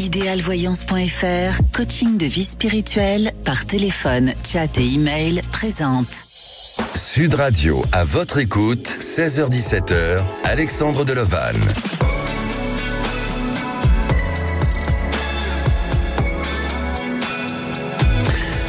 Idealvoyance.fr, coaching de vie spirituelle par téléphone, chat et email présente. Sud Radio, à votre écoute, 16h-17h, Alexandre Delevanne.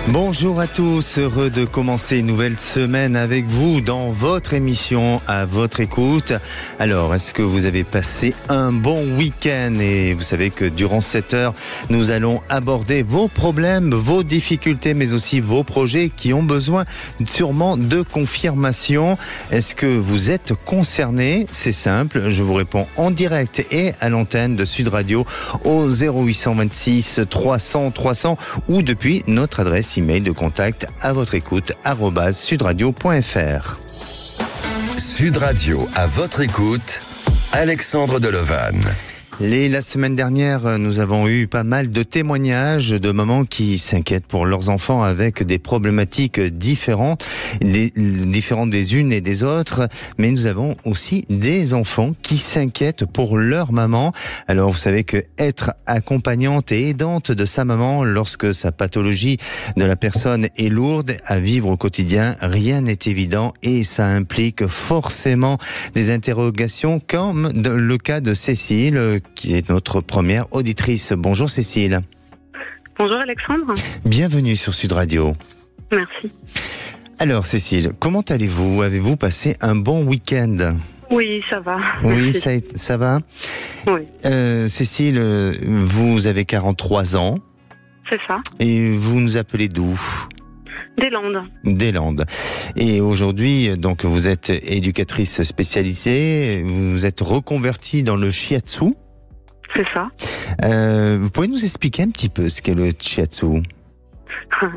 Bonjour à tous, heureux de commencer une nouvelle semaine avec vous dans votre émission à votre écoute. Alors, est-ce que vous avez passé un bon week-end? Et vous savez que durant cette heure, nous allons aborder vos problèmes, vos difficultés, mais aussi vos projets qui ont besoin sûrement de confirmation. Est-ce que vous êtes concerné? C'est simple, je vous réponds en direct et à l'antenne de Sud Radio au 0826 300 300 ou depuis notre adresse email de contact à votre écoute @sudradio.fr. Sud Radio, à votre écoute, Alexandre Delevanne. La semaine dernière, nous avons eu pas mal de témoignages de mamans qui s'inquiètent pour leurs enfants avec des problématiques différentes des unes et des autres. Mais nous avons aussi des enfants qui s'inquiètent pour leur maman. Alors, vous savez que être accompagnante et aidante de sa maman lorsque sa pathologie de la personne est lourde à vivre au quotidien, rien n'est évident et ça implique forcément des interrogations comme le cas de Cécile, qui est notre première auditrice. Bonjour Cécile. Bonjour Alexandre. Bienvenue sur Sud Radio. Merci. Alors Cécile, comment allez-vous? Avez-vous passé un bon week-end? Oui, ça va. Oui, ça va. Oui. Cécile, vous avez 43 ans. C'est ça. Et vous nous appelez d'où? Des Landes. Des Landes. Et aujourd'hui, donc, vous êtes éducatrice spécialisée, vous êtes reconvertie dans le shiatsu. C'est ça. Vous pouvez nous expliquer un petit peu ce qu'est le shiatsu?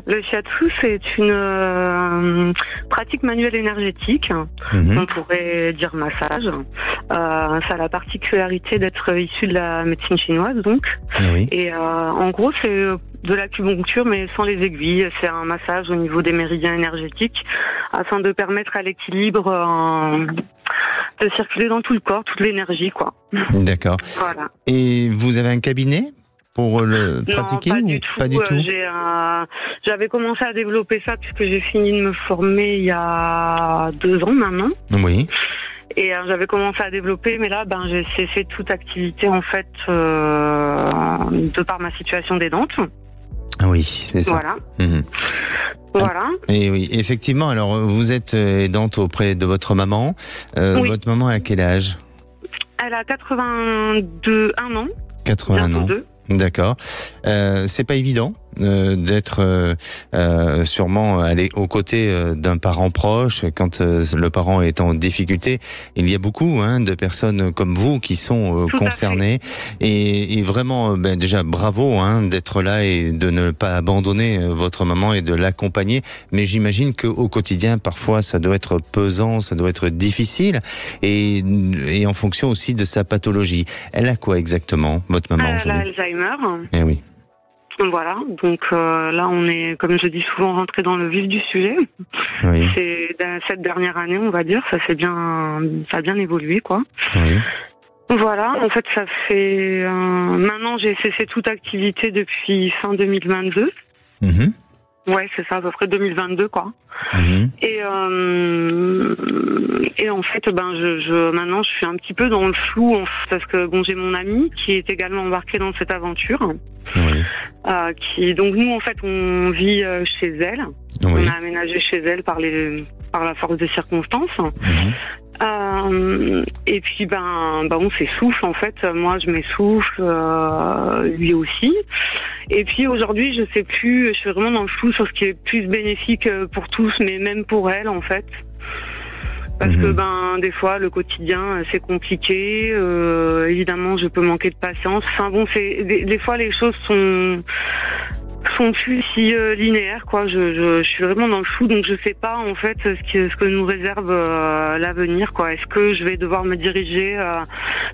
Le shiatsu, c'est une pratique manuelle énergétique. On pourrait dire massage. Ça a la particularité d'être issu de la médecine chinoise, donc. Oui. Et en gros, c'est de l'acupuncture, mais sans les aiguilles. C'est un massage au niveau des méridiens énergétiques, afin de permettre à l'équilibre de circuler dans tout le corps, toute l'énergie, quoi. D'accord. Voilà. Et vous avez un cabinet pour le pratiquer? Non, pas du tout. J'avais commencé à développer ça puisque j'ai fini de me former il y a 2 ans maintenant. Oui. Et j'avais commencé à développer, mais là, j'ai cessé toute activité en fait de par ma situation d'aidante. Oui, c'est ça. Voilà. Voilà. Et oui, effectivement. Alors, vous êtes aidante auprès de votre maman. Oui. Votre maman a quel âge? Elle a 81 ans. 81 ans. 2. D'accord. C'est pas évident d'être sûrement aller aux côtés d'un parent proche quand le parent est en difficulté. Il y a beaucoup de personnes comme vous qui sont concernées et vraiment déjà bravo d'être là et de ne pas abandonner votre maman et de l'accompagner. Mais j'imagine qu'au quotidien parfois ça doit être pesant, ça doit être difficile et en fonction aussi de sa pathologie. Elle a quoi exactement, votre maman aujourd'hui? Elle a Alzheimer. Eh oui. Voilà, donc là on est, comme je dis souvent, rentré dans le vif du sujet. Oui. C'est cette dernière année, on va dire, ça a bien évolué, quoi. Oui. Voilà, en fait ça fait maintenant j'ai cessé toute activité depuis fin 2022. Ouais, c'est ça, à peu près 2022, quoi. Et en fait, maintenant, je suis un petit peu dans le flou, parce que j'ai mon amie qui est également embarquée dans cette aventure. Oui. Donc nous, en fait, on vit chez elle. Oui. On a aménagé chez elle par la force des circonstances. Et puis on s'essouffle en fait. Moi je m'essouffle, lui aussi. Et puis aujourd'hui je sais plus, je suis vraiment dans le flou sur ce qui est plus bénéfique pour tous, mais même pour elle en fait. Parce que des fois le quotidien c'est compliqué, évidemment je peux manquer de patience. Enfin des fois les choses sont plus si linéaires, quoi. Je suis vraiment dans le flou, donc je sais pas en fait ce que nous réserve l'avenir, quoi. Est-ce que je vais devoir me diriger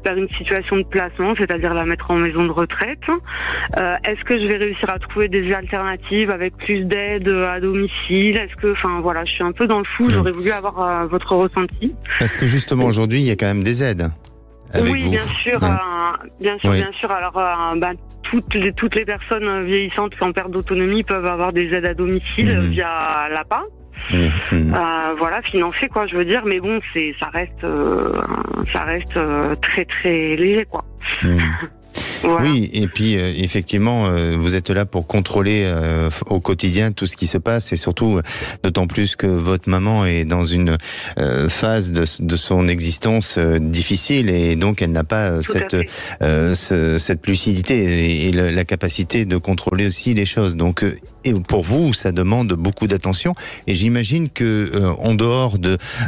vers une situation de placement, c'est-à-dire la mettre en maison de retraite? Est-ce que je vais réussir à trouver des alternatives avec plus d'aide à domicile? Je suis un peu dans le flou. J'aurais voulu avoir votre ressenti. Parce que justement aujourd'hui il y a quand même des aides. Avec oui, vous. Bien sûr. bien sûr. Alors, toutes les personnes vieillissantes qui en perte d'autonomie peuvent avoir des aides à domicile via l'APA. Voilà, financé quoi, je veux dire, mais bon, ça reste très très léger quoi. Voilà. Oui, et puis effectivement, vous êtes là pour contrôler au quotidien tout ce qui se passe, et surtout, d'autant plus que votre maman est dans une phase de son existence difficile, et donc elle n'a pas cette lucidité et la capacité de contrôler aussi les choses. Donc, et pour vous, ça demande beaucoup d'attention, et j'imagine que en dehors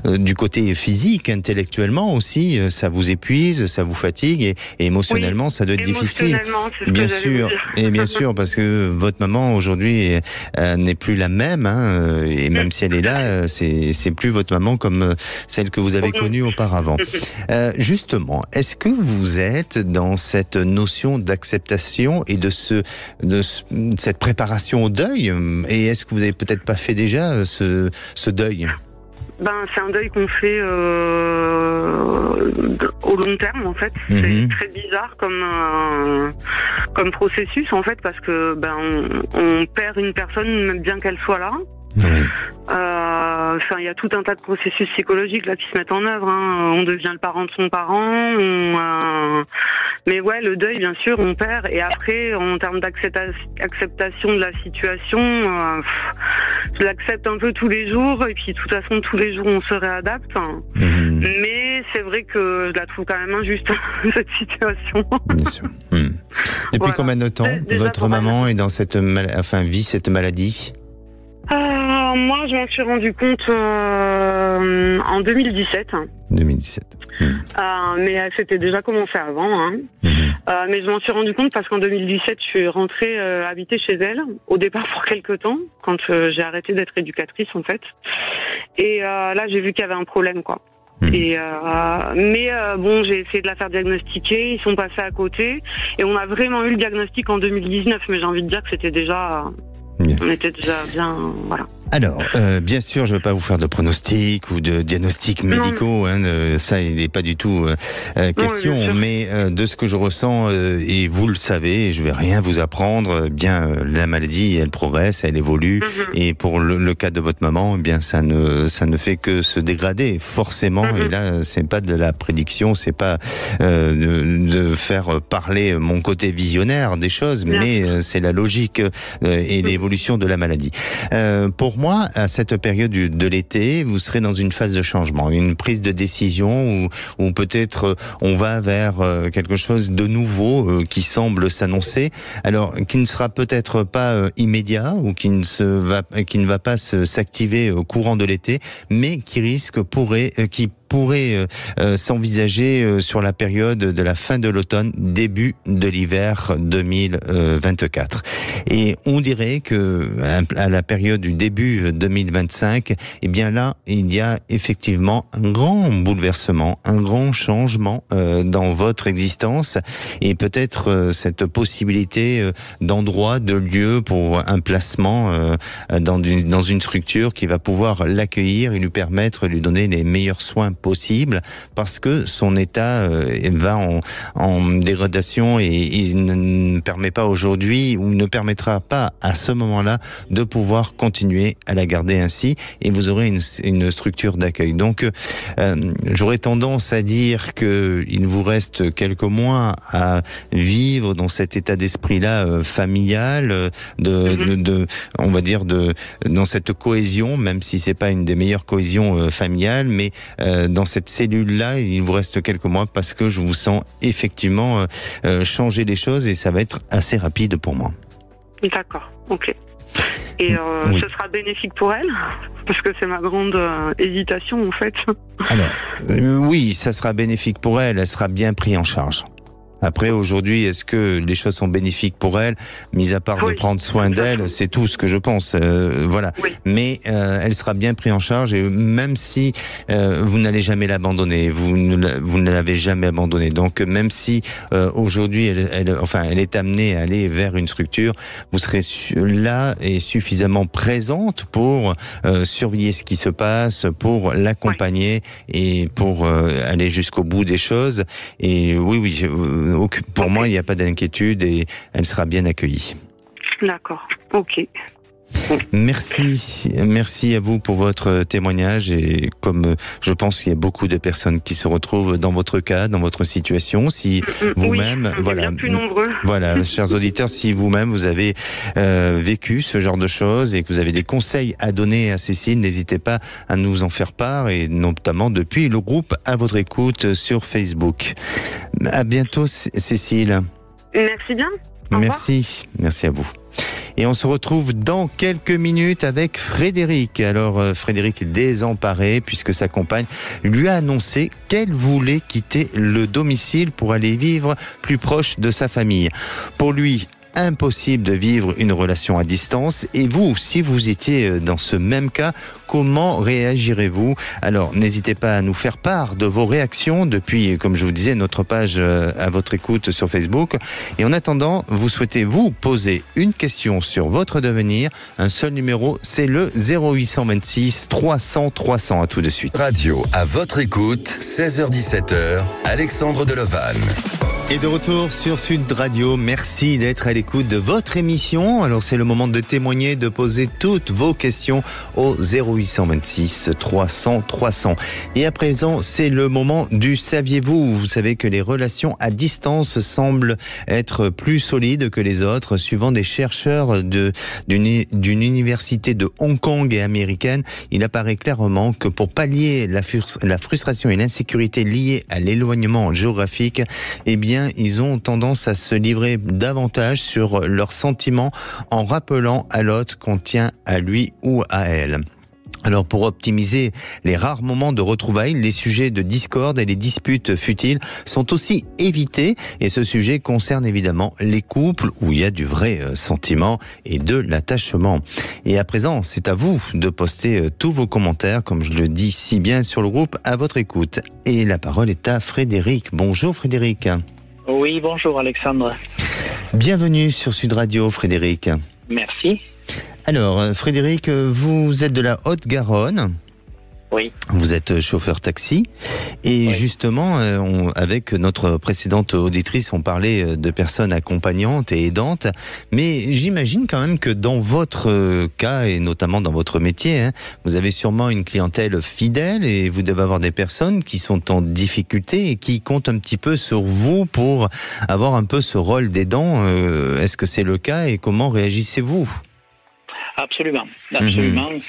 du côté physique, intellectuellement aussi, ça vous épuise, ça vous fatigue, et émotionnellement, ça doit être difficile. Bien sûr, et bien sûr, parce que votre maman aujourd'hui n'est plus la même, hein, et même si elle est là, c'est plus votre maman comme celle que vous avez connue auparavant. Justement, est-ce que vous êtes dans cette notion d'acceptation et de cette préparation au deuil, et est-ce que vous avez peut-être pas fait déjà ce deuil? C'est un deuil qu'on fait au long terme en fait. C'est très bizarre comme processus en fait, parce que on perd une personne même bien qu'elle soit là. Il y a tout un tas de processus psychologiques là qui se mettent en œuvre. On devient le parent de son parent. Mais ouais, le deuil, bien sûr, on perd. Et après, en termes d'acceptation de la situation, je l'accepte un peu tous les jours. Et puis, de toute façon, tous les jours, on se réadapte. Mais c'est vrai que je la trouve quand même injuste, cette situation. Bien sûr. Depuis combien de temps votre maman est dans vit cette maladie? Moi, je m'en suis rendu compte en 2017. 2017. Mais c'était déjà commencé avant. Mais je m'en suis rendu compte parce qu'en 2017, je suis rentrée habiter chez elle, au départ pour quelques temps, quand j'ai arrêté d'être éducatrice en fait. Et là, j'ai vu qu'il y avait un problème, quoi. Et bon, j'ai essayé de la faire diagnostiquer, ils sont passés à côté, et on a vraiment eu le diagnostic en 2019. Mais j'ai envie de dire que c'était déjà... On était déjà bien, voilà. Alors, bien sûr, je ne veux pas vous faire de pronostics ou de diagnostics médicaux, ça, il n'est pas du tout question, mais de ce que je ressens, et vous le savez, et je ne vais rien vous apprendre, la maladie, elle progresse, elle évolue, et pour le cas de votre maman, ça ne fait que se dégrader, forcément, et là, c'est pas de la prédiction, c'est pas de faire parler mon côté visionnaire des choses, mais c'est la logique et l'évolution de la maladie. Pour moi, à cette période de l'été, vous serez dans une phase de changement, une prise de décision où peut-être on va vers quelque chose de nouveau qui semble s'annoncer, alors qui ne sera peut-être pas immédiat ou qui ne va pas s'activer au courant de l'été, mais qui pourrait s'envisager sur la période de la fin de l'automne, début de l'hiver 2024. Et on dirait que à la période du début 2025, là, il y a effectivement un grand bouleversement, un grand changement dans votre existence, et peut-être cette possibilité d'endroit, de lieu pour un placement dans une structure qui va pouvoir l'accueillir et lui permettre de lui donner les meilleurs soins possible, parce que son état va en dégradation, et il ne permet pas aujourd'hui, ou ne permettra pas à ce moment-là, de pouvoir continuer à la garder ainsi, et vous aurez une structure d'accueil. Donc j'aurais tendance à dire qu'il vous reste quelques mois à vivre dans cet état d'esprit-là familial, on va dire dans cette cohésion, même si c'est pas une des meilleures cohésions familiales, mais dans cette cellule-là, il vous reste quelques mois, parce que je vous sens effectivement changer les choses, et ça va être assez rapide pour moi. D'accord, ok. Et ce sera bénéfique pour elle, parce que c'est ma grande hésitation en fait. Alors, oui, ça sera bénéfique pour elle, elle sera bien prise en charge. Après, aujourd'hui, est-ce que les choses sont bénéfiques pour elle, mis à part de prendre soin d'elle, c'est tout ce que je pense, voilà. Oui. Mais elle sera bien prise en charge, et même si vous n'allez jamais l'abandonner, vous ne l'avez jamais abandonnée. Donc, même si aujourd'hui, elle est amenée à aller vers une structure, vous serez là et suffisamment présente pour surveiller ce qui se passe, pour l'accompagner et pour aller jusqu'au bout des choses. Et oui, pour moi, il n'y a pas d'inquiétude et elle sera bien accueillie. D'accord, ok. Merci à vous pour votre témoignage et comme je pense qu'il y a beaucoup de personnes qui se retrouvent dans votre cas, dans votre situation, si vous-même, bien plus nombreux. Voilà, chers auditeurs, si vous-même vous avez vécu ce genre de choses et que vous avez des conseils à donner à Cécile, n'hésitez pas à nous en faire part et notamment depuis le groupe À votre écoute sur Facebook. À bientôt, Cécile. Merci bien. Au revoir. Merci à vous. Et on se retrouve dans quelques minutes avec Frédéric. Alors Frédéric est désemparé puisque sa compagne lui a annoncé qu'elle voulait quitter le domicile pour aller vivre plus proche de sa famille. Pour lui, impossible de vivre une relation à distance. Et vous, si vous étiez dans ce même cas, comment réagirez-vous? Alors, n'hésitez pas à nous faire part de vos réactions depuis, comme je vous disais, notre page À votre écoute sur Facebook. Et en attendant, vous souhaitez vous poser une question sur votre devenir. Un seul numéro, c'est le 0826 300 300. À tout de suite. Radio À votre écoute, 16h-17h, Alexandre Delevanne. Et de retour sur Sud Radio, merci d'être à l'écoute de votre émission. Alors c'est le moment de témoigner, de poser toutes vos questions au 0826 300 300. Et à présent, c'est le moment du saviez-vous. Vous savez que les relations à distance semblent être plus solides que les autres. Suivant des chercheurs d'une université de Hong Kong et américaine, il apparaît clairement que pour pallier la frustration et l'insécurité liées à l'éloignement géographique, eh bien, ils ont tendance à se livrer davantage sur leurs sentiments en rappelant à l'autre qu'on tient à lui ou à elle. Alors pour optimiser les rares moments de retrouvailles, les sujets de discorde et les disputes futiles sont aussi évités et ce sujet concerne évidemment les couples où il y a du vrai sentiment et de l'attachement. Et à présent, c'est à vous de poster tous vos commentaires, comme je le dis si bien sur le groupe À votre écoute. Et la parole est à Frédéric. Bonjour Frédéric. Oui, bonjour Alexandre. Bienvenue sur Sud Radio Frédéric. Merci. Alors Frédéric, vous êtes de la Haute-Garonne. Oui. Vous êtes chauffeur taxi et oui. Justement, avec notre précédente auditrice, on parlait de personnes accompagnantes et aidantes, mais j'imagine quand même que dans votre cas et notamment dans votre métier, vous avez sûrement une clientèle fidèle et vous devez avoir des personnes qui sont en difficulté et qui comptent un petit peu sur vous pour avoir un peu ce rôle d'aidant. Est-ce que c'est le cas et comment réagissez-vous ? Absolument.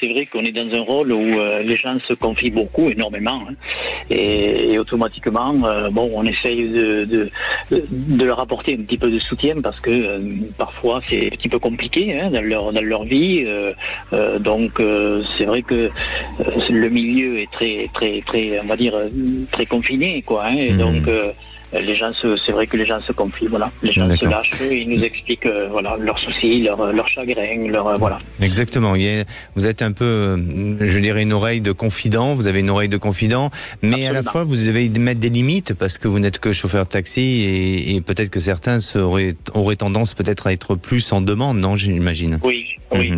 C'est vrai qu'on est dans un rôle où les gens se confient beaucoup, énormément, et automatiquement, on essaye de leur apporter un petit peu de soutien parce que parfois c'est un petit peu compliqué dans leur vie. Donc c'est vrai que le milieu est très, on va dire, très confiné, quoi. Et donc c'est vrai que les gens se confient, voilà. Les gens se lâchent et ils nous expliquent, leurs soucis, leurs chagrins, voilà. Exactement. Vous êtes un peu, je dirais, une oreille de confident. Vous avez une oreille de confident, mais absolument. À la fois, vous devez mettre des limites parce que vous n'êtes que chauffeur de taxi et peut-être que certains auraient tendance peut-être à être plus en demande, non, j'imagine. Oui,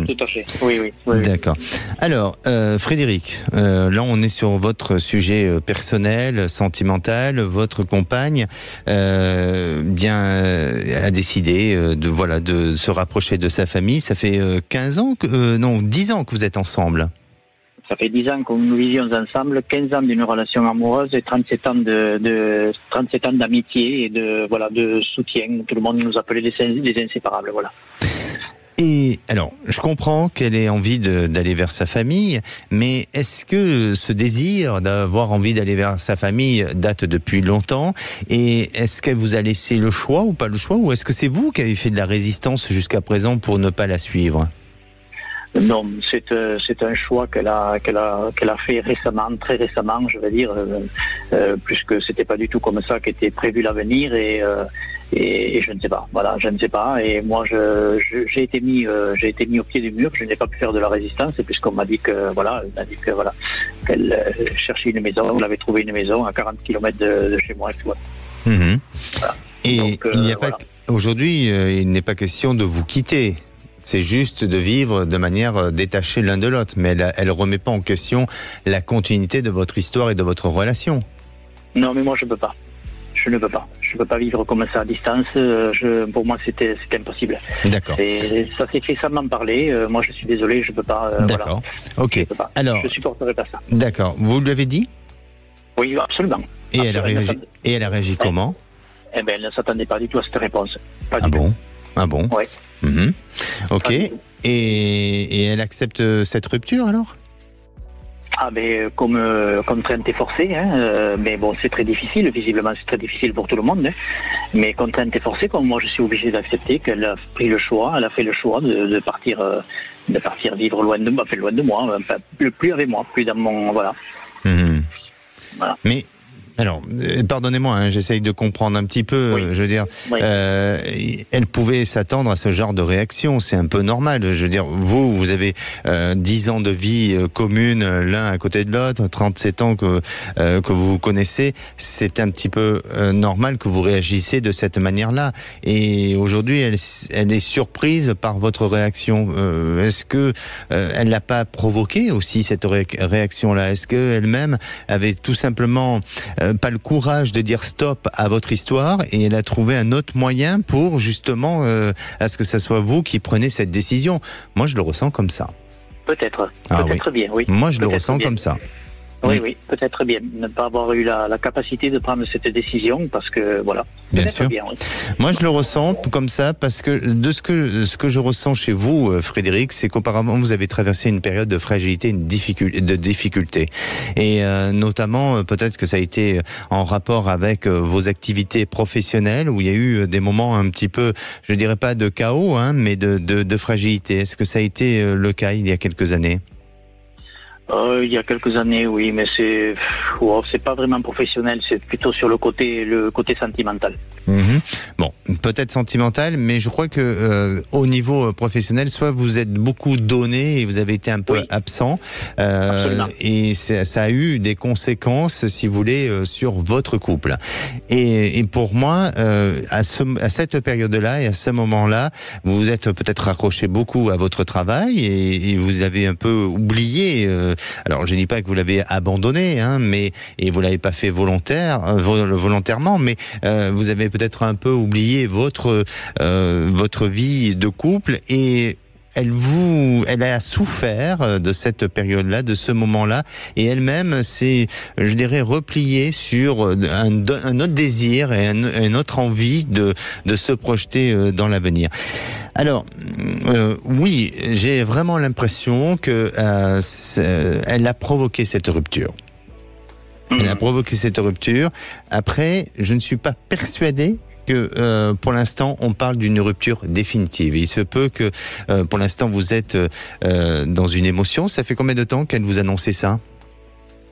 tout à fait. Oui. D'accord. Alors, Frédéric, là, on est sur votre sujet personnel, sentimental. Votre compagne a décidé de se rapprocher de sa famille. Ça fait 10 ans que vous êtes ensemble. Ça fait 10 ans que nous vivions ensemble, 15 ans d'une relation amoureuse et 37 ans d'amitié et de soutien. Tout le monde nous appelait les inséparables, voilà. Et alors, je comprends qu'elle ait envie d'aller vers sa famille, mais est-ce que ce désir d'avoir envie d'aller vers sa famille date depuis longtemps? Et est-ce qu'elle vous a laissé le choix ou pas le choix? Ou est-ce que c'est vous qui avez fait de la résistance jusqu'à présent pour ne pas la suivre? Non, c'est un choix qu'elle a fait récemment, très récemment, je vais dire, puisque c'était pas du tout comme ça qu'était prévu l'avenir et je ne sais pas. Voilà, je ne sais pas. Et moi, j'ai été mis au pied du mur. Je n'ai pas pu faire de la résistance, puisqu'on m'a dit qu'elle cherchait une maison. Elle avait trouvé une maison à 40 km de chez moi. Voilà. Et donc, aujourd'hui, il n'est pas question de vous quitter. C'est juste de vivre de manière détachée l'un de l'autre. Mais elle remet pas en question la continuité de votre histoire et de votre relation. Non, mais moi, je peux pas. je ne peux pas. Je ne peux pas vivre comme ça à distance. Pour moi, c'était impossible. D'accord. Ça s'est fait sans m'en parler. Moi, je suis désolé, je ne peux pas. D'accord. Voilà. Ok. Alors, je ne supporterai pas ça. D'accord. Vous lui avez dit? Oui, absolument. Et elle a réagi comment? Eh bien, elle ne s'attendait pas du tout à cette réponse. Pas du tout. Bon? Ah bon? Oui. Ok. Et elle accepte cette rupture alors? Ah ben comme contrainte et forcée, mais bon, c'est très difficile, visiblement c'est très difficile pour tout le monde, mais contrainte et forcée, comme moi je suis obligé d'accepter qu'elle a fait le choix de partir vivre loin de moi, enfin, plus avec moi, plus dans mon, voilà. Voilà. Mais alors, pardonnez-moi, hein, j'essaye de comprendre un petit peu. Je veux dire, elle pouvait s'attendre à ce genre de réaction. C'est un peu normal. Je veux dire, vous avez 10 ans de vie commune l'un à côté de l'autre, 37 ans que vous vous connaissez. C'est un petit peu normal que vous réagissez de cette manière-là. Et aujourd'hui, elle est surprise par votre réaction. Est-ce que elle l'a pas provoqué aussi cette réaction-là? Est-ce que elle-même avait tout simplement pas le courage de dire stop à votre histoire et elle a trouvé un autre moyen pour justement à ce que ça soit vous qui prenez cette décision? Moi, je le ressens comme ça. Peut-être bien, oui. Moi, je le ressens comme ça. Oui, peut-être bien. Ne pas avoir eu la capacité de prendre cette décision parce que, voilà. Bien sûr. Bien, oui. Moi, je le ressens comme ça parce que de ce que je ressens chez vous, Frédéric, c'est qu'auparavant, vous avez traversé une période de fragilité, de difficulté. Et notamment, peut-être que ça a été en rapport avec vos activités professionnelles où il y a eu des moments un petit peu, je dirais pas de chaos, hein, mais de fragilité. Est-ce que ça a été le cas il y a quelques années? Il y a quelques années, oui, mais c'est pas vraiment professionnel, c'est plutôt sur le côté sentimental. Bon, peut-être sentimental, mais je crois que au niveau professionnel, soit vous êtes beaucoup donné et vous avez été un peu absent, et ça a eu des conséquences, si vous voulez, sur votre couple. Et pour moi, à cette période-là et à ce moment-là, vous vous êtes peut-être raccroché beaucoup à votre travail et vous avez un peu oublié. Alors, je dis pas que vous l'avez abandonné, hein, et vous l'avez pas fait volontairement, mais vous avez peut-être un peu oublié votre vie de couple et elle a souffert de cette période-là, de ce moment-là, et elle-même s'est, je dirais, repliée sur un autre désir et une autre envie de se projeter dans l'avenir. Alors, oui, j'ai vraiment l'impression que elle a provoqué cette rupture. Elle a provoqué cette rupture. Après, je ne suis pas persuadé que pour l'instant on parle d'une rupture définitive. Il se peut que pour l'instant vous êtes dans une émotion. Ça fait combien de temps qu'elle vous annonçait ça?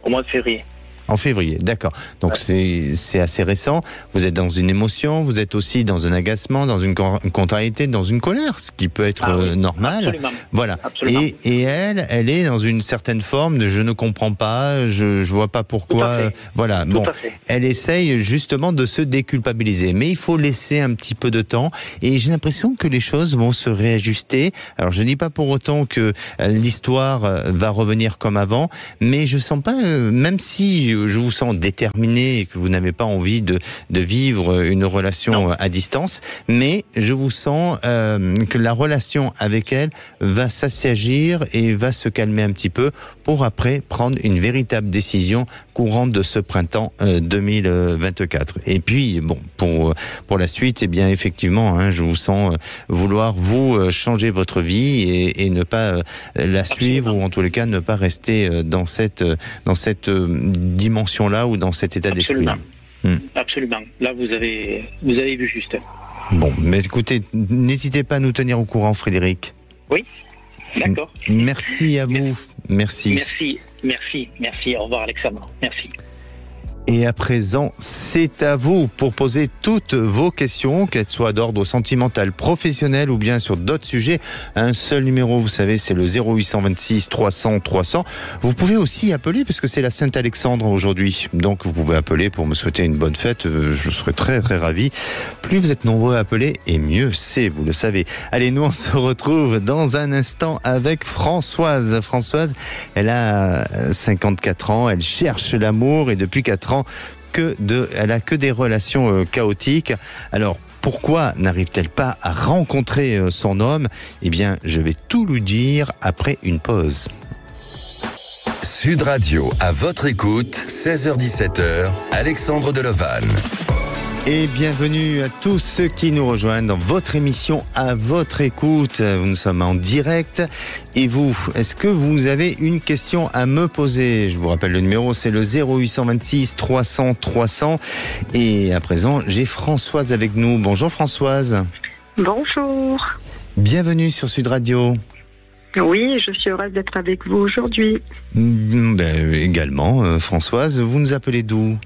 Au mois de février. En février, d'accord. Donc c'est assez récent. Vous êtes dans une émotion, vous êtes aussi dans un agacement, dans une contrariété, dans une colère, ce qui peut être normal. Absolument. Voilà. Absolument. Et elle est dans une certaine forme de je ne comprends pas, je vois pas pourquoi. Voilà. Bon, elle essaye justement de se déculpabiliser, mais il faut laisser un petit peu de temps. Et j'ai l'impression que les choses vont se réajuster. Alors je dis pas pour autant que l'histoire va revenir comme avant, mais je sens pas, même si je vous sens déterminé et que vous n'avez pas envie de vivre une relation à distance, mais je vous sens que la relation avec elle va s'assagir et va se calmer un petit peu pour après prendre une véritable décision courante de ce printemps 2024. Et puis, bon, pour la suite, eh bien, effectivement, hein, je vous sens vouloir vous changer votre vie et ne pas la suivre, ou en tous les cas ne pas rester dans cette dimension-là ou dans cet état d'esprit. Absolument. Là, vous avez vu juste. Bon, mais écoutez, n'hésitez pas à nous tenir au courant, Frédéric. Oui, d'accord. Merci à vous. Merci. Au revoir, Alexandre. Merci. Et à présent, c'est à vous pour poser toutes vos questions, qu'elles soient d'ordre sentimental, professionnel ou bien sur d'autres sujets. Un seul numéro, vous savez, c'est le 0826 300 300. Vous pouvez aussi appeler parce que c'est la Saint-Alexandre aujourd'hui. Donc vous pouvez appeler pour me souhaiter une bonne fête. Je serai très très ravi. Plus vous êtes nombreux à appeler, et mieux c'est, vous le savez. Allez, nous on se retrouve dans un instant avec Françoise. Françoise, elle a 54 ans, elle cherche l'amour et depuis 4 ans, elle a que des relations chaotiques. Alors, pourquoi n'arrive-t-elle pas à rencontrer son homme? Eh bien, je vais tout lui dire après une pause. Sud Radio, à votre écoute, 16h-17h, Alexandre Deloval. Et bienvenue à tous ceux qui nous rejoignent dans votre émission À votre écoute. Nous sommes en direct. Et vous, est-ce que vous avez une question à me poser? Je vous rappelle le numéro, c'est le 0826 300 300. Et à présent, j'ai Françoise avec nous. Bonjour Françoise. Bonjour. Bienvenue sur Sud Radio. Oui, je suis heureuse d'être avec vous aujourd'hui. Également, Françoise, vous nous appelez d'où?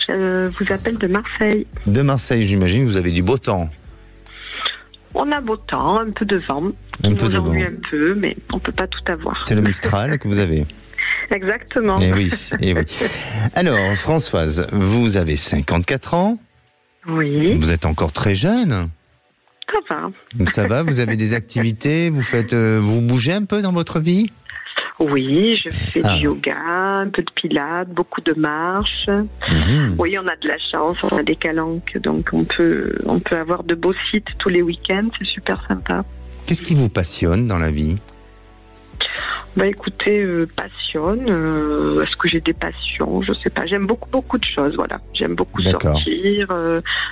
Je vous appelle de Marseille. De Marseille, j'imagine, vous avez du beau temps. On a beau temps, un peu de vent. Un peu de vent. Un peu, mais on peut pas tout avoir. C'est le Mistral que vous avez. Exactement. Eh oui, eh oui. Alors, Françoise, vous avez 54 ans. Oui. Vous êtes encore très jeune. Ça va. Ça va, vous avez des activités, vous bougez un peu dans votre vie? Oui, je fais du yoga, un peu de pilates, beaucoup de marches. Oui, on a de la chance, on a des calanques, donc on peut avoir de beaux sites tous les week-ends, c'est super sympa. Qu'est-ce qui vous passionne dans la vie? Écoutez, passionne. Est-ce que j'ai des passions? Je sais pas. J'aime beaucoup de choses. Voilà. J'aime beaucoup sortir,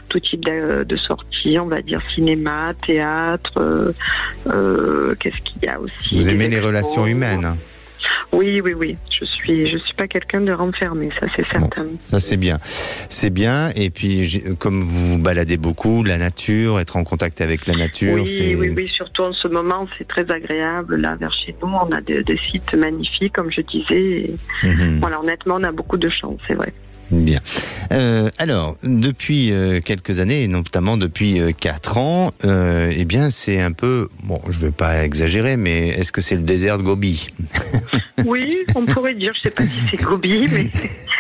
tout type de sorties, on va dire cinéma, théâtre. Qu'est-ce qu'il y a aussi? Vous aimez les relations humaines? Oui. Je suis pas quelqu'un de renfermé, ça c'est certain. Bon, ça c'est bien. C'est bien. Et puis, comme vous vous baladez beaucoup, la nature, être en contact avec la nature, oui. Surtout en ce moment, c'est très agréable. Là, vers chez nous, on a des sites magnifiques, comme je disais. Voilà, honnêtement, on a beaucoup de chance, c'est vrai. Bien. Alors, depuis quelques années, et notamment depuis 4 ans, eh bien, c'est un peu, bon, je ne vais pas exagérer, mais est-ce que c'est le désert de Gobi? Oui, on pourrait dire, je ne sais pas si c'est Gobi, mais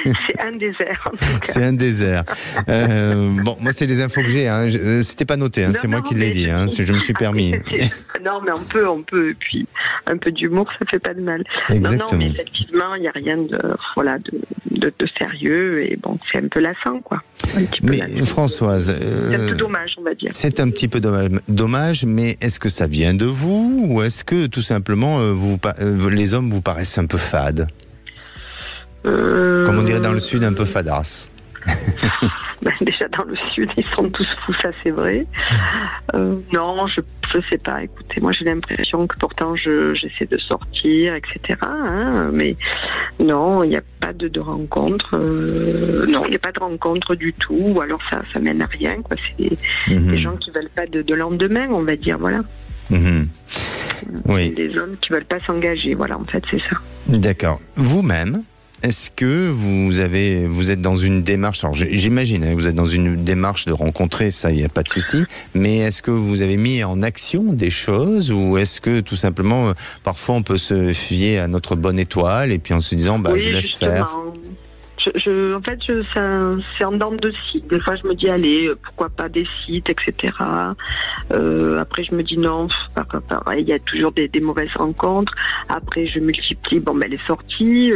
c'est un désert, en tout cas. C'est un désert. Bon, moi, c'est les infos que j'ai, hein. C'était pas noté, hein. C'est moi qui l'ai dit, hein. Je me suis permis. Non, mais on peut, et puis un peu d'humour, ça fait pas de mal. Exactement. Non, mais effectivement, il n'y a rien de sérieux, et bon, c'est un peu lassant, quoi. Mais Françoise, c'est un peu dommage, on va dire. C'est un petit peu dommage, mais est-ce que ça vient de vous, ou est-ce que tout simplement les hommes vous paraissent un peu fades? Comme on dirait dans le sud, un peu fadasse. Déjà dans le sud, ils sont tous fous, ça c'est vrai. Non, je sais pas. Écoutez, moi j'ai l'impression que pourtant j'essaie de sortir, etc. Mais non, il n'y a pas de rencontre. Non, il n'y a pas de rencontre du tout. Ou alors ça mène à rien, quoi. C'est des gens qui veulent pas de lendemain, on va dire, voilà. Oui. Des hommes qui veulent pas s'engager, voilà. En fait, c'est ça. D'accord. Vous-même, est-ce que vous êtes dans une démarche, alors j'imagine, vous êtes dans une démarche de rencontrer, ça, il n'y a pas de souci, mais est-ce que vous avez mis en action des choses, ou est-ce que tout simplement, parfois on peut se fier à notre bonne étoile et puis en se disant, oui, je laisse justement. faire? En fait, c'est en dents de sites. Des fois, je me dis, allez, pourquoi pas des sites, etc. Après, je me dis, non, il y a toujours des mauvaises rencontres. Après, je multiplie, les sorties.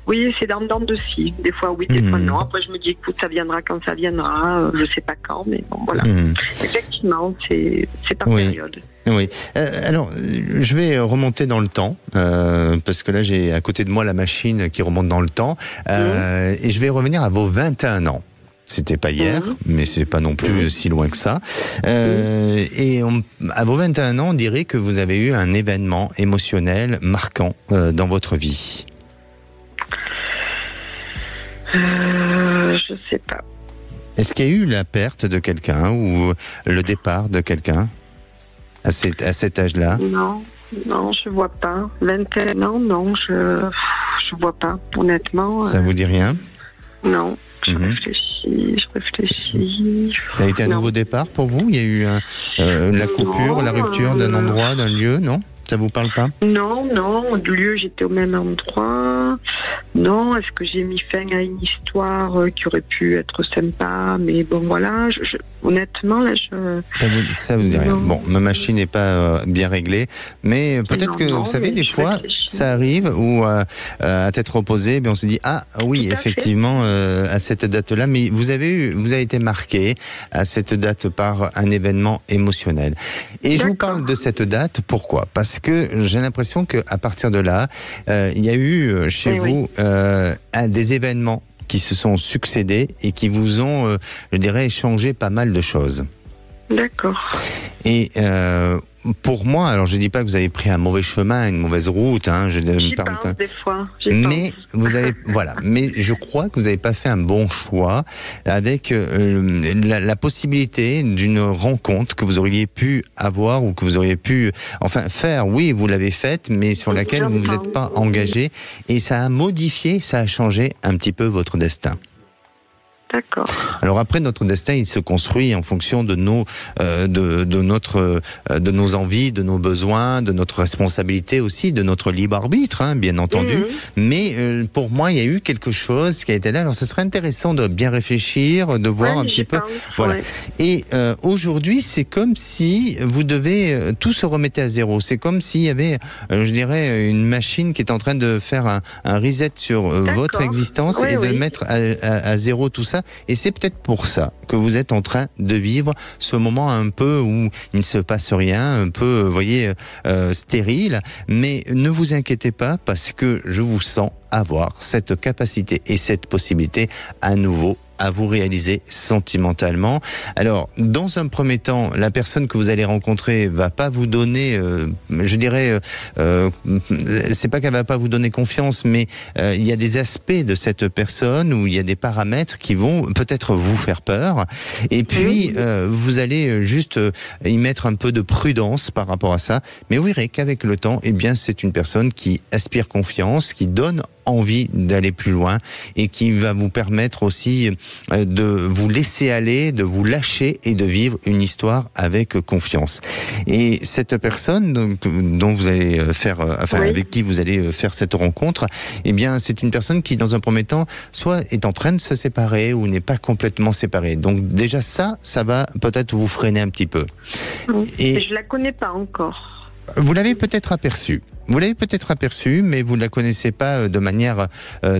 Oui, c'est en dents de sites. Des fois, oui, des fois, non. Après, je me dis, écoute, ça viendra quand ça viendra. Je sais pas quand, mais bon, voilà. Effectivement, c'est par période. Oui. Alors, je vais remonter dans le temps, parce que là, j'ai à côté de moi la machine qui remonte dans le temps, et je vais revenir à vos 21 ans. C'était pas hier, mais c'est pas non plus si loin que ça. Et à vos 21 ans, on dirait que vous avez eu un événement émotionnel marquant dans votre vie. Je sais pas. Est-ce qu'il y a eu la perte de quelqu'un ou le départ de quelqu'un à cet âge-là? Non, je vois pas. 21 ans, non, je vois pas, honnêtement. Ça vous dit rien? Non, je réfléchis. Ça a été un nouveau départ pour vous? Il y a eu la coupure, la rupture d'un endroit, d'un lieu, non? Ça vous parle pas? Non, au lieu, j'étais au même endroit. Non, est-ce que j'ai mis fin à une histoire qui aurait pu être sympa? Mais bon, voilà, honnêtement, là, Ça vous dit rien. Bon, ma machine n'est pas bien réglée, mais peut-être que, vous savez, des fois, ça arrive où, à tête reposée, on se dit, ah oui, effectivement, à cette date-là, mais vous avez été marqué à cette date par un événement émotionnel. Et je vous parle de cette date, pourquoi? Parce que j'ai l'impression qu'à partir de là, il y a eu chez vous des événements qui se sont succédés et qui vous ont, je dirais, changé pas mal de choses. D'accord. Et pour moi, alors je dis pas que vous avez pris un mauvais chemin, une mauvaise route, J'y pense des fois. Mais vous avez, voilà. Mais je crois que vous n'avez pas fait un bon choix avec la possibilité d'une rencontre que vous auriez pu avoir ou que vous auriez pu, faire. Oui, vous l'avez faite, mais sur laquelle vous ne vous êtes pas engagé, et ça a modifié, ça a changé un petit peu votre destin. D'accord. Alors après, notre destin, il se construit en fonction de nos envies, de nos besoins, de notre responsabilité aussi, de notre libre arbitre, bien entendu. Mais pour moi, il y a eu quelque chose qui a été là. Alors, ce serait intéressant de bien réfléchir, de voir un petit peu. Voilà. Et aujourd'hui, c'est comme si vous devez tout se remettre à zéro. C'est comme s'il y avait, je dirais, une machine qui est en train de faire un reset sur votre existence et de mettre à zéro tout ça. Et c'est peut-être pour ça que vous êtes en train de vivre ce moment un peu où il ne se passe rien, un peu, vous voyez, stérile. Mais ne vous inquiétez pas, parce que je vous sens avoir cette capacité et cette possibilité à nouveau à vous réaliser sentimentalement. Alors, dans un premier temps, la personne que vous allez rencontrer va pas vous donner, je dirais, c'est pas qu'elle va pas vous donner confiance, mais il y a des aspects de cette personne où il y a des paramètres qui vont peut-être vous faire peur. Et puis, vous allez juste y mettre un peu de prudence par rapport à ça. Mais vous verrez qu'avec le temps, c'est une personne qui aspire confiance, qui donne envie d'aller plus loin et qui va vous permettre aussi de vous laisser aller, de vous lâcher et de vivre une histoire avec confiance. Et cette personne dont vous allez faire, avec qui vous allez faire cette rencontre, c'est une personne qui, dans un premier temps, soit est en train de se séparer ou n'est pas complètement séparée. Donc déjà ça va peut-être vous freiner un petit peu. Et je la connais pas encore. Vous l'avez peut-être aperçu. Mais vous ne la connaissez pas de manière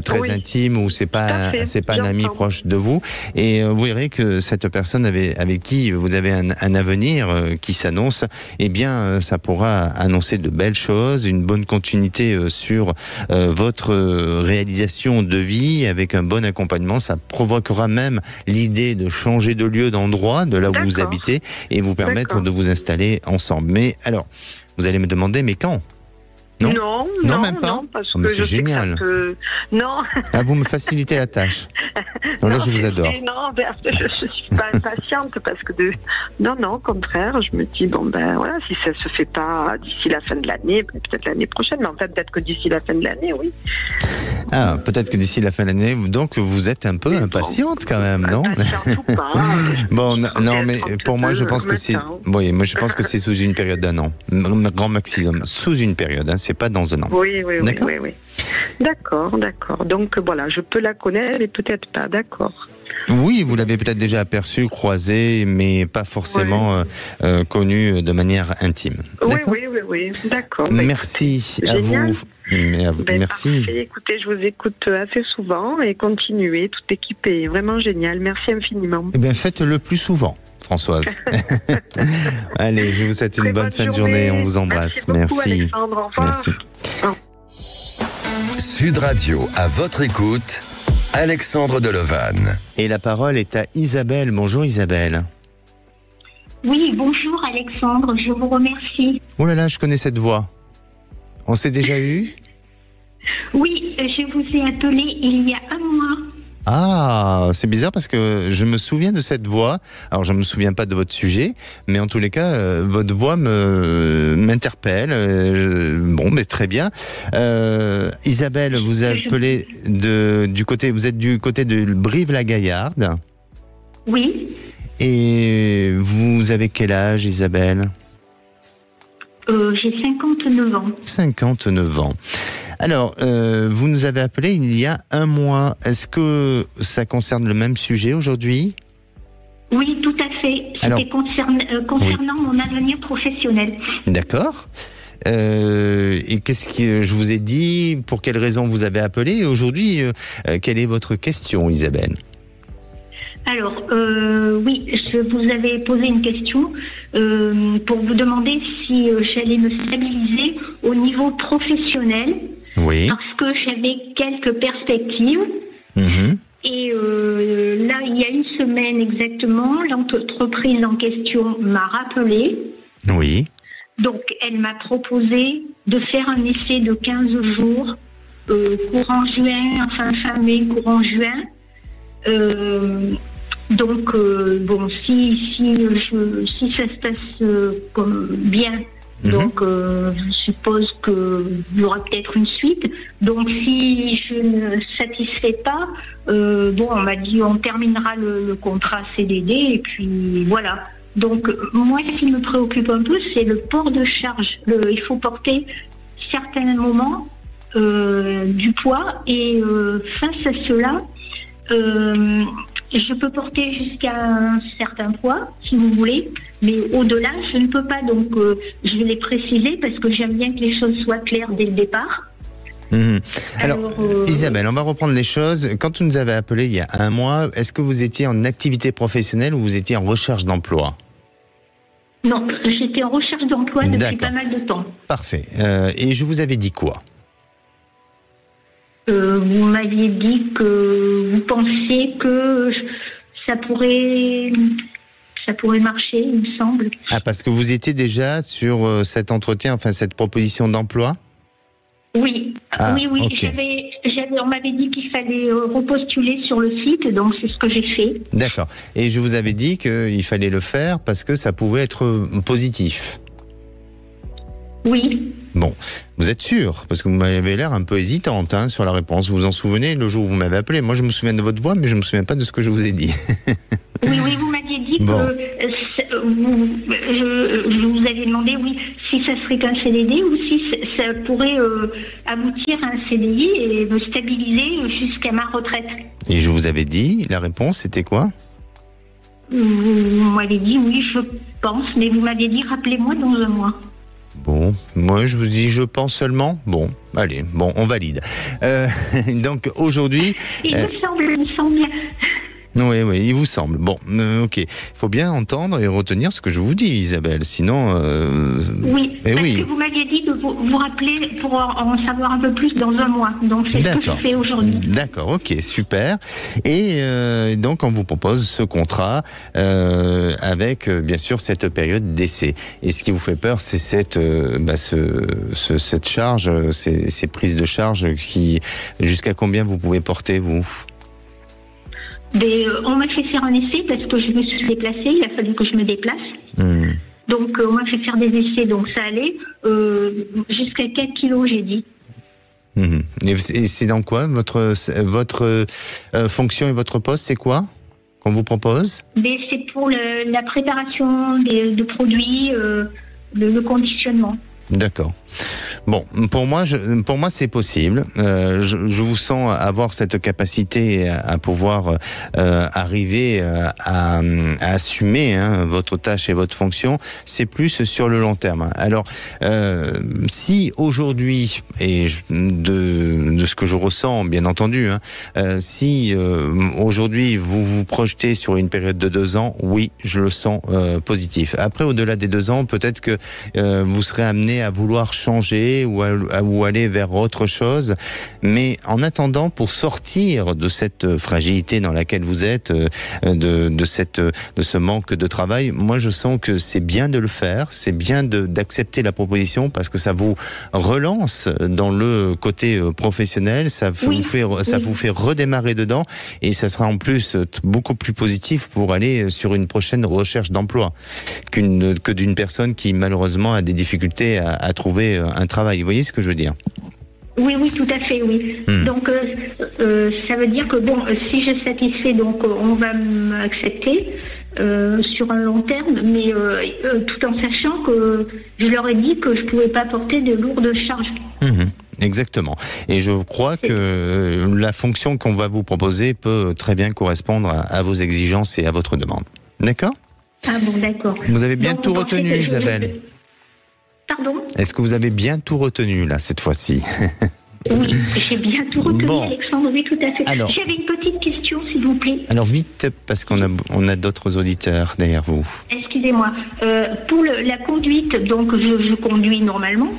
très intime, ou c'est pas un ami proche de vous. Et vous verrez que cette personne avec qui vous avez un avenir qui s'annonce, ça pourra annoncer de belles choses, une bonne continuité sur votre réalisation de vie avec un bon accompagnement. Ça provoquera même l'idée de changer de lieu, d'endroit, de là où vous habitez, et vous permettre de vous installer ensemble. Mais alors, vous allez me demander, mais quand ? Non, même pas. Non, parce que c'est génial. Non. Vous me facilitez la tâche. Là, je vous adore. Non, je suis pas impatiente parce que non, au contraire, je me dis si ça se fait pas d'ici la fin de l'année, peut-être l'année prochaine, mais en fait, peut-être que d'ici la fin de l'année, oui. Ah, peut-être que d'ici la fin de l'année, donc vous êtes un peu impatiente quand même, non? Impatiente ou pas. Bon, non, mais pour moi, je pense que c'est, moi, je pense que c'est sous une période d'1 an, grand maximum, sous une période, c'est pas dans 1 an. Oui. D'accord. Donc voilà, je peux la connaître et peut-être pas, d'accord. Oui, vous l'avez peut-être déjà aperçu, croisé, mais pas forcément connu de manière intime. Oui, d'accord. Merci à vous. Merci. Parfait. Écoutez, je vous écoute assez souvent et continuez. Toute l'équipe est vraiment géniale. Merci infiniment. Faites-le plus souvent, Françoise. Allez, je vous souhaite une bonne fin de journée. On vous embrasse. Merci. Alexandre. Au revoir. Merci. Sud Radio, à votre écoute, Alexandre Delevanne. Et la parole est à Isabelle. Bonjour Isabelle. Oui, bonjour Alexandre, je vous remercie. Oh là là, je connais cette voix. On s'est déjà eu ? Oui, je vous ai appelé il y a 1 mois. Ah, c'est bizarre parce que je me souviens de cette voix. Alors, je ne me souviens pas de votre sujet, mais en tous les cas, votre voix m'interpelle. Très bien. Isabelle, vous appelez vous êtes du côté de Brive-la-Gaillarde. Oui. Et vous avez quel âge, Isabelle ? J'ai 59 ans. 59 ans. Alors, vous nous avez appelé il y a un mois. Est-ce que ça concerne le même sujet aujourd'hui ? Oui, tout à fait. C'était concernant mon avenir professionnel. D'accord. Et qu'est-ce que je vous ai dit ? Pour quelles raisons vous avez appelé ? Et aujourd'hui, quelle est votre question, Isabelle ? Alors, oui, je vous avais posé une question pour vous demander si j'allais me stabiliser au niveau professionnel. Oui. Parce que j'avais quelques perspectives. Mhm. Et là, il y a une semaine exactement, l'entreprise en question m'a rappelé. Oui. Donc, elle m'a proposé de faire un essai de 15 jours, courant juin, fin mai, courant juin. Donc, bon, si ça se passe comme bien, donc je suppose qu'il y aura peut-être une suite. Donc, si je ne satisfais pas, bon, on m'a dit on terminera le contrat CDD et puis voilà. Donc, moi, ce qui me préoccupe un peu, c'est le port de charge. Il faut porter certains moments du poids et face à cela, je peux porter jusqu'à un certain poids, si vous voulez, mais au-delà, je ne peux pas. Donc, je vais les préciser parce que j'aime bien que les choses soient claires dès le départ. Mmh. Alors, Isabelle, on va reprendre les choses. Quand vous nous avez appelé il y a un mois, est-ce que vous étiez en activité professionnelle ou vous étiez en recherche d'emploi ? Non, j'étais en recherche d'emploi depuis D'accord. pas mal de temps. Parfait. Et je vous avais dit quoi ? Vous m'aviez dit que vous pensiez que ça pourrait marcher, il me semble. Ah, parce que vous étiez déjà sur cet entretien, enfin cette proposition d'emploi ? Oui, Ah, oui. ok. On m'avait dit qu'il fallait repostuler sur le site, donc c'est ce que j'ai fait. D'accord. Et je vous avais dit qu'il fallait le faire parce que ça pouvait être positif. Oui. Bon, vous êtes sûr ? Parce que vous m'avez l'air un peu hésitante sur la réponse. Vous vous en souvenez le jour où vous m'avez appelé ? Moi, je me souviens de votre voix, mais je ne me souviens pas de ce que je vous ai dit. Oui, vous m'aviez dit Bon. que je vous avais demandé, oui, si ça serait qu'un CDD ou si ça pourrait aboutir à un CDI et me stabiliser jusqu'à ma retraite. Et je vous avais dit, la réponse, c'était quoi ? Vous m'avez dit, oui, je pense, mais vous m'aviez dit, rappelez-moi dans un mois. Bon, moi je vous dis je pense seulement. Bon, allez, bon, on valide. Donc aujourd'hui... Il me semble bien. Oui, il vous semble. Bon, ok. Il faut bien entendre et retenir ce que je vous dis, Isabelle. Sinon... Oui, parce que vous m'aviez dit de vous rappeler pour en savoir un peu plus dans un mois. Donc c'est ce que je fais aujourd'hui. D'accord, ok, super. Et donc on vous propose ce contrat avec bien sûr cette période d'essai. Et ce qui vous fait peur, c'est cette charge, ces prises de charge qui... Jusqu'à combien vous pouvez porter, vous ? On m'a fait faire un essai parce que je me suis déplacée, il a fallu que je me déplace. Donc on m'a fait faire des essais, donc ça allait jusqu'à 4 kilos, j'ai dit. Et c'est dans quoi votre fonction et votre poste, c'est quoi qu'on vous propose ? C'est pour la préparation de produits, le conditionnement. D'accord. Bon, pour moi, c'est possible. Je vous sens avoir cette capacité à pouvoir arriver à assumer votre tâche et votre fonction. C'est plus sur le long terme. Alors, si aujourd'hui, et de ce que je ressens, bien entendu, si aujourd'hui vous vous projetez sur une période de 2 ans, oui, je le sens positif. Après, au-delà des 2 ans, peut-être que vous serez amené à vouloir changer ou aller vers autre chose. Mais en attendant, pour sortir de cette fragilité dans laquelle vous êtes, de ce manque de travail, moi je sens que c'est bien de le faire, c'est bien d'accepter la proposition parce que ça vous relance dans le côté professionnel, ça vous fait redémarrer dedans et ça sera en plus beaucoup plus positif pour aller sur une prochaine recherche d'emploi que d'une personne qui malheureusement a des difficultés à trouver un travail. Vous voyez ce que je veux dire ? Oui, tout à fait, oui. Donc, ça veut dire que, bon, si je satisfais, donc, on va m'accepter. sur un long terme, mais tout en sachant que je leur ai dit que je pouvais pas porter de lourdes charges. Exactement. Et je crois que la fonction qu'on va vous proposer peut très bien correspondre à vos exigences et à votre demande. D'accord ? Ah bon, d'accord. Vous avez bien tout retenu, Isabelle ? Pardon ? Est-ce que vous avez bien tout retenu, là, cette fois-ci ? Oui, j'ai bien tout retenu, Bon. Alexandre, oui, tout à fait. Alors. J'avais une petite question, s'il vous plaît. Alors vite, parce qu'on a d'autres auditeurs derrière vous. Excusez-moi. Pour la conduite, donc je conduis normalement.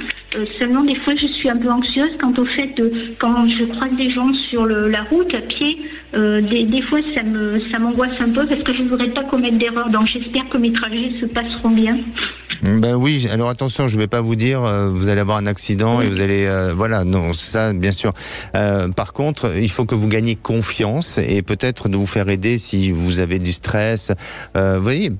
Seulement, des fois, je suis un peu anxieuse quant au fait quand je croise des gens sur la route à pied. Des fois, ça m'angoisse un peu parce que je ne voudrais pas commettre d'erreur. Donc, j'espère que mes trajets se passeront bien. Ben oui, alors attention, je vais pas vous dire vous allez avoir un accident et vous allez voilà, non, ça bien sûr. Par contre, il faut que vous gagniez confiance et peut-être de vous faire aider si vous avez du stress. Vous voyez,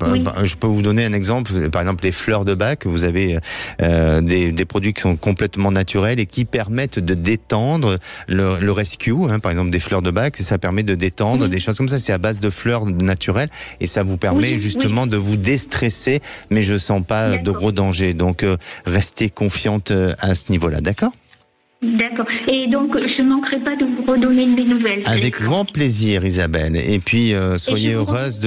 je peux vous donner un exemple, par exemple les fleurs de bac, vous avez des produits qui sont complètement naturels et qui permettent de détendre le rescue, par exemple des fleurs de bac, ça permet de détendre des choses comme ça, c'est à base de fleurs naturelles et ça vous permet justement de vous déstresser, mais je sens pas de gros danger. Donc, restez confiante à ce niveau-là, d'accord ? D'accord. Et donc, je ne manquerai pas de vous redonner des nouvelles. Avec grand plaisir, Isabelle. Et puis, soyez heureuse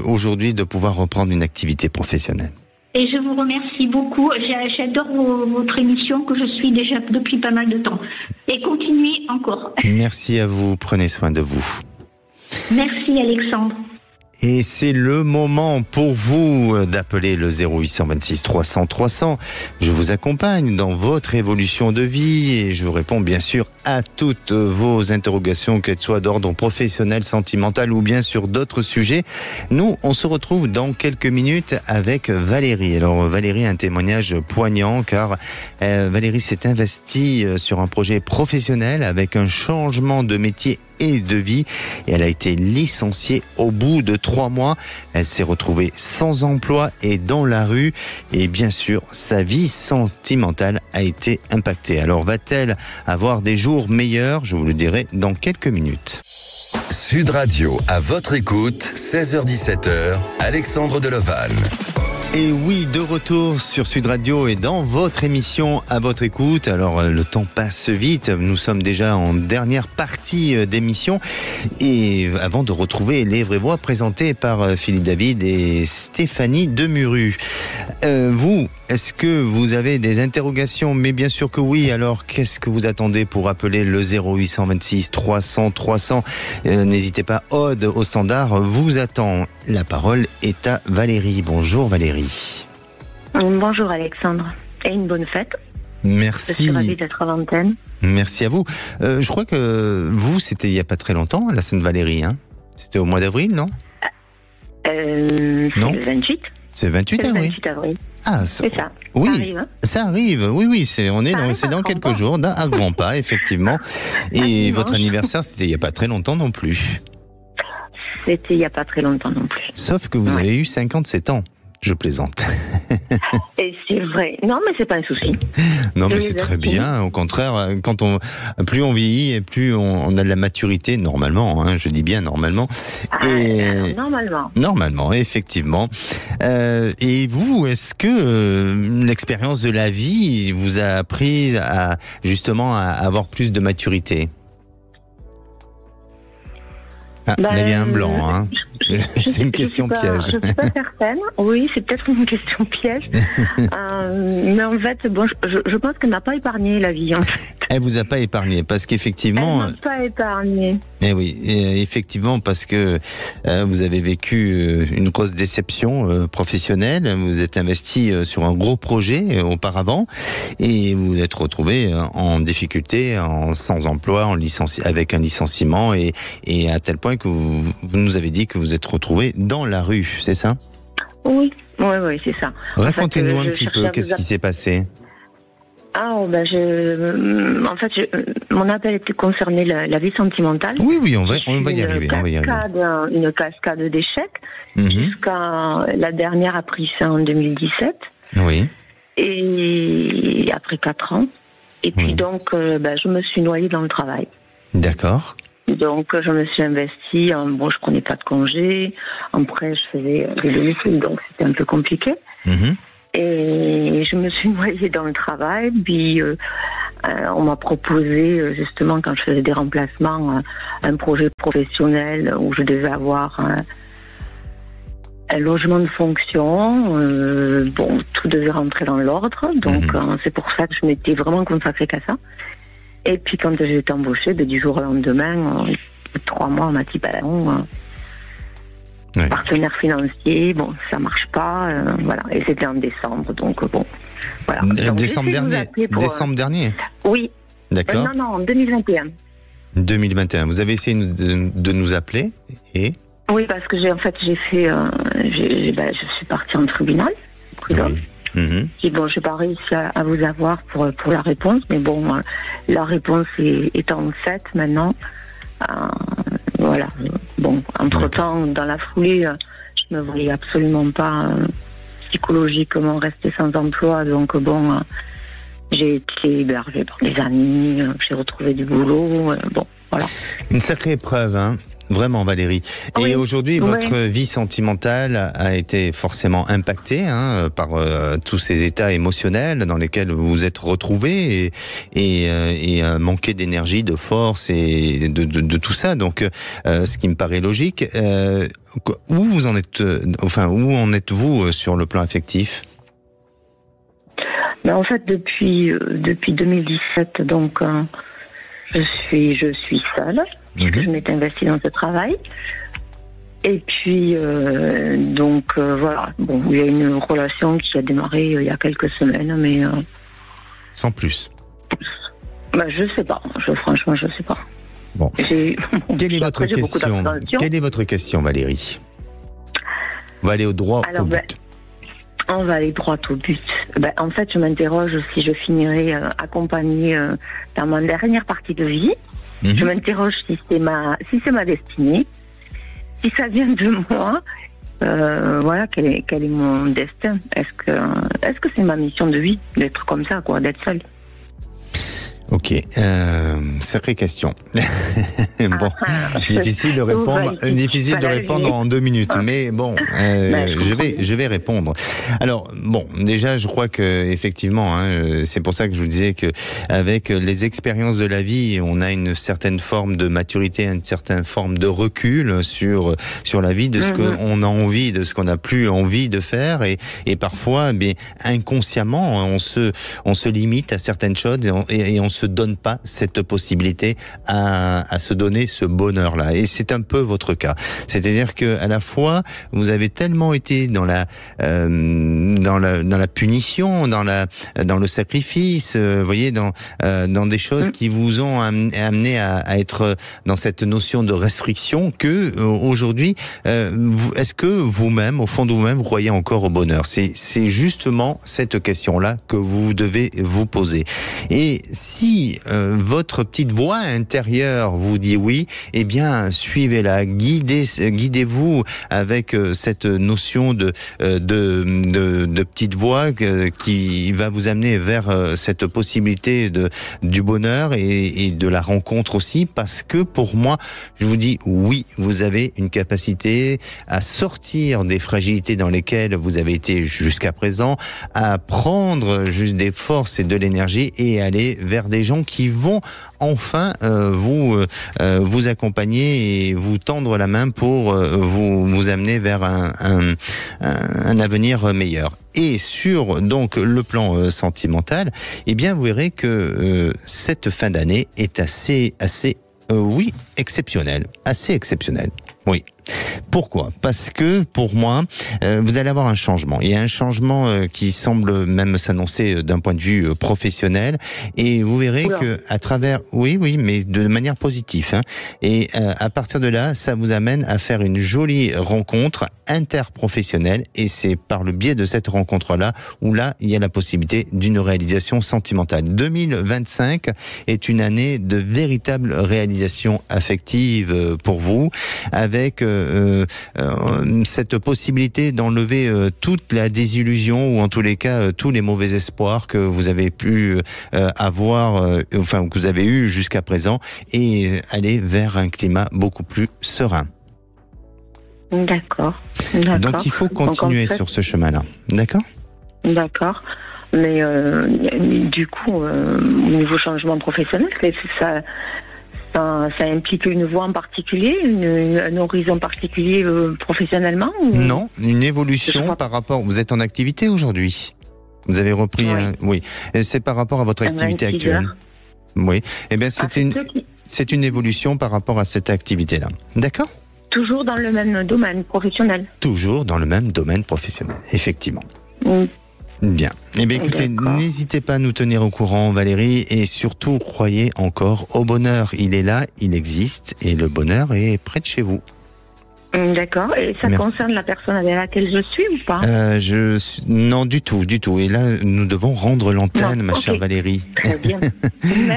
aujourd'hui de pouvoir reprendre une activité professionnelle. Et je vous remercie beaucoup. J'adore votre émission que je suis déjà depuis pas mal de temps. Et continuez encore. Merci à vous. Prenez soin de vous. Merci, Alexandre. Et c'est le moment pour vous d'appeler le 0826 300 300. Je vous accompagne dans votre évolution de vie et je vous réponds bien sûr à toutes vos interrogations, qu'elles soient d'ordre professionnel, sentimental ou bien sur d'autres sujets. Nous, on se retrouve dans quelques minutes avec Valérie. Alors Valérie a un témoignage poignant car Valérie s'est investie sur un projet professionnel avec un changement de métier et de vie et elle a été licenciée au bout de 3 mois. Elle s'est retrouvée sans emploi et dans la rue et bien sûr sa vie sentimentale a été impactée. Alors va-t-elle avoir des jours meilleurs ? Je vous le dirai dans quelques minutes. Sud Radio, à votre écoute, 16h-17h, Alexandre Deleval. Et oui, de retour sur Sud Radio et dans votre émission à votre écoute. Alors, le temps passe vite. Nous sommes déjà en dernière partie d'émission. Et avant de retrouver les vraies voix présentées par Philippe David et Stéphanie Demuru. Vous, est-ce que vous avez des interrogations ? Mais bien sûr que oui. Alors, qu'est-ce que vous attendez pour appeler le 0826 300 300 ? N'hésitez pas, Aude au standard vous attend. La parole est à Valérie. Bonjour Valérie. Bonjour Alexandre. Et une bonne fête. Merci. Je suis ravie d'être à l'antenne. Merci à vous. Je crois que vous, c'était il n'y a pas très longtemps, la Sainte-Valérie. C'était au mois d'avril, non ? C'est le 28. C'est le 28 avril. Le 28 avril. Ah, c'est ça. Oui, ça arrive. Ça arrive. Oui, c'est dans quelques jours, à grands pas, effectivement. Et votre anniversaire, c'était il n'y a pas très longtemps non plus. C'était il n'y a pas très longtemps non plus. Sauf que vous avez eu 57 ans. Je plaisante. Et c'est vrai. Non, mais c'est pas un souci. Non, mais c'est très bien. Au contraire, plus on vieillit et plus on a de la maturité, normalement, je dis bien normalement. Normalement, effectivement. Et vous, est-ce que l'expérience de la vie vous a appris à avoir plus de maturité ? Là, il y a un blanc, C'est une question piège. Je ne suis pas certaine. Oui, c'est peut-être une question piège. Mais en fait, je pense qu'elle m'a pas épargné la vie. En fait. Elle vous a pas épargné parce qu'effectivement. Elle m'a pas épargné. Eh oui, effectivement, parce que vous avez vécu une grosse déception professionnelle. Vous êtes investi sur un gros projet auparavant et vous vous êtes retrouvé en difficulté, sans emploi, avec un licenciement et à tel point que vous nous avez dit que vous êtes retrouvé dans la rue, c'est ça ? Oui, c'est ça. Racontez-nous un petit peu, qu'est-ce qui s'est passé ? Mon appel était concerné la vie sentimentale. Oui, on va y arriver. Une cascade d'échecs. Jusqu'à la dernière a pris fin en 2017. Oui. Et après 4 ans. Et puis donc, je me suis noyée dans le travail. D'accord. Donc, je me suis investie. Bon, je prenais pas de congé. Après, je faisais des domiciles, donc c'était un peu compliqué. Et je me suis noyée dans le travail. Puis, on m'a proposé, justement, quand je faisais des remplacements, un projet professionnel où je devais avoir un logement de fonction. Bon, tout devait rentrer dans l'ordre. Donc, c'est pour ça que je m'étais vraiment consacrée qu'à ça. Et puis, quand j'ai été embauchée, du jour au lendemain, 3 mois, on m'a dit, non, partenaire financier, bon, ça marche pas, voilà. Et c'était en décembre, donc bon, voilà. Donc, décembre dernier Oui. D'accord. Non, en 2021. 2021. Vous avez essayé de nous appeler et... Oui, parce que je suis partie en tribunal. Oui. Et bon, j'ai pas réussi à vous avoir pour la réponse, mais bon, la réponse est en fait maintenant. Voilà. Bon, entre-temps, dans la foulée, je ne me voyais absolument pas psychologiquement rester sans emploi, donc bon, j'ai été hébergée par des amis, j'ai retrouvé du boulot, bon, voilà. Une sacrée épreuve, hein. Vraiment, Valérie. Et aujourd'hui, votre vie sentimentale a été forcément impactée par tous ces états émotionnels dans lesquels vous vous êtes retrouvés et manqué d'énergie, de force et de tout ça. Donc, ce qui me paraît logique. Où vous en êtes, où en êtes-vous sur le plan affectif ? En fait, depuis 2017, donc, je suis seule. Puisque je m'étais investie dans ce travail. Et puis, voilà. Bon, il y a une relation qui a démarré il y a quelques semaines, mais... Sans plus. Je sais pas. Franchement, je sais pas. Bon. Quelle est votre question ? Quelle est votre question, Valérie ? On va aller droit au but. On va aller droit au but. En fait, je m'interroge si je finirai accompagnée dans ma dernière partie de vie. Je m'interroge si c'est ma destinée, si ça vient de moi, voilà, quel est mon destin. Est-ce que c'est ma mission de vie d'être comme ça, quoi, d'être seule? Ok, sacrée question. Bon, difficile de répondre en 2 minutes, mais bon, je vais répondre. Alors bon, déjà, je crois que effectivement, c'est pour ça que je vous disais que avec les expériences de la vie, on a une certaine forme de maturité, une certaine forme de recul sur la vie, de ce qu'on a envie, de ce qu'on n'a plus envie de faire, et parfois, inconsciemment, on se limite à certaines choses et on se donne pas cette possibilité à se donner ce bonheur-là. Et c'est un peu votre cas. C'est-à-dire que à la fois, vous avez tellement été dans la punition, dans le sacrifice, vous voyez, dans des choses qui vous ont amené à être dans cette notion de restriction que aujourd'hui, est-ce que vous-même, au fond de vous-même, vous croyez encore au bonheur? C'est justement cette question-là que vous devez vous poser. Et si votre petite voix intérieure vous dit oui, eh bien suivez-la, guidez-vous avec cette notion de petite voix qui va vous amener vers cette possibilité du bonheur et de la rencontre aussi, parce que pour moi, je vous dis oui, vous avez une capacité à sortir des fragilités dans lesquelles vous avez été jusqu'à présent, à prendre juste des forces et de l'énergie et aller vers des gens qui vont enfin vous accompagner et vous tendre la main pour vous amener vers un avenir meilleur. Et sur donc le plan sentimental, eh bien vous verrez que cette fin d'année est assez exceptionnelle, assez exceptionnelle. Oui. Pourquoi ? Parce que pour moi, vous allez avoir un changement. Il y a un changement qui semble même s'annoncer d'un point de vue professionnel, et vous verrez que à travers, oui, mais de manière positive. Et à partir de là, ça vous amène à faire une jolie rencontre interprofessionnelle, et c'est par le biais de cette rencontre-là où là, il y a la possibilité d'une réalisation sentimentale. 2025 est une année de véritable réalisation affective pour vous, avec cette possibilité d'enlever toute la désillusion ou en tous les cas tous les mauvais espoirs que vous avez pu avoir, enfin que vous avez eu jusqu'à présent, et aller vers un climat beaucoup plus serein. D'accord. Donc il faut continuer sur ce chemin-là. D'accord ? D'accord. Mais du coup, au niveau changement professionnel, ça implique une voie en particulier, un horizon particulier professionnellement ou... Non, une évolution par rapport... Vous êtes en activité aujourd'hui ? Vous avez repris... Oui. Et c'est par rapport à votre activité actuelle ? Oui. Eh bien, c'est une évolution par rapport à cette activité-là. D'accord ? Toujours dans le même domaine professionnel ? Toujours dans le même domaine professionnel, effectivement. Bien. Eh bien, écoutez, n'hésitez pas à nous tenir au courant, Valérie, et surtout, croyez encore au bonheur. Il est là, il existe, et le bonheur est près de chez vous. D'accord. Et ça concerne la personne avec laquelle je suis ou pas ? Non, du tout. Et là, nous devons rendre l'antenne, ma chère Valérie. Très bien.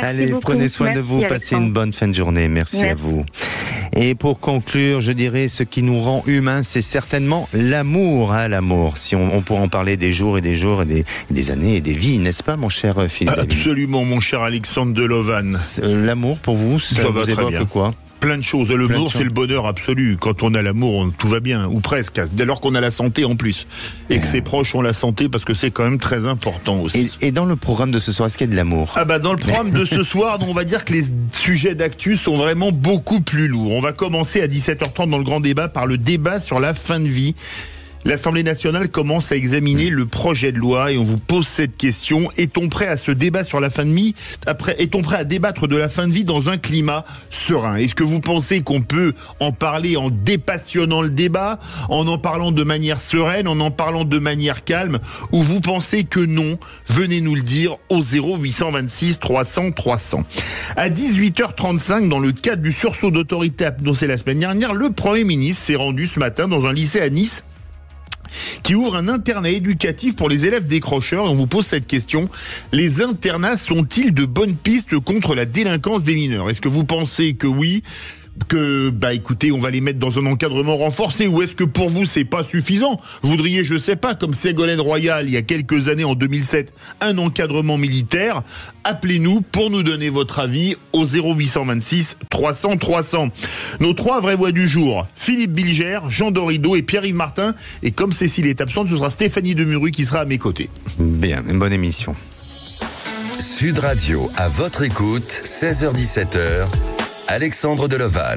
Allez, beaucoup. Prenez soin de vous, passez une bonne fin de journée. Merci à vous. Et pour conclure, je dirais, ce qui nous rend humains, c'est certainement l'amour. L'amour. Si on pourrait en parler des jours et des jours et des années et des vies, n'est-ce pas, mon cher Philippe ? Absolument, mon cher Alexandre Delovan. L'amour, pour vous, ça vous évoque quoi ? Plein de choses. L'amour, c'est le bonheur absolu. Quand on a l'amour, tout va bien, ou presque. Dès lors qu'on a la santé en plus. Et que ses proches ont la santé, parce que c'est quand même très important aussi. Et dans le programme de ce soir, est-ce qu'il y a de l'amour ? Dans le programme de ce soir, on va dire que les sujets d'actu sont vraiment beaucoup plus lourds. On va commencer à 17h30 dans le grand débat par le débat sur la fin de vie. L'Assemblée nationale commence à examiner le projet de loi et on vous pose cette question. Est-on prêt à ce débat sur la fin de vie ? Est-on prêt à débattre de la fin de vie dans un climat serein ? Est-ce que vous pensez qu'on peut en parler en dépassionnant le débat, en parlant de manière sereine, en parlant de manière calme ? Ou vous pensez que non ? Venez nous le dire au 0826 300 300. À 18h35, dans le cadre du sursaut d'autorité annoncé la semaine dernière, le Premier ministre s'est rendu ce matin dans un lycée à Nice qui ouvre un internat éducatif pour les élèves décrocheurs. Et on vous pose cette question. Les internats sont-ils de bonnes pistes contre la délinquance des mineurs ? Est-ce que vous pensez que oui ? Que, écoutez, on va les mettre dans un encadrement renforcé, ou est-ce que pour vous c'est pas suffisant ? Vous voudriez, je sais pas, comme Ségolène Royal il y a quelques années en 2007, un encadrement militaire ? Appelez-nous pour nous donner votre avis au 0826 300 300. Nos trois vraies voix du jour, Philippe Bilger, Jean Dorido et Pierre-Yves Martin. Et comme Cécile est absente, ce sera Stéphanie Demuru qui sera à mes côtés. Bien, une bonne émission. Sud Radio, à votre écoute, 16h-17h, Alexandre Delovan.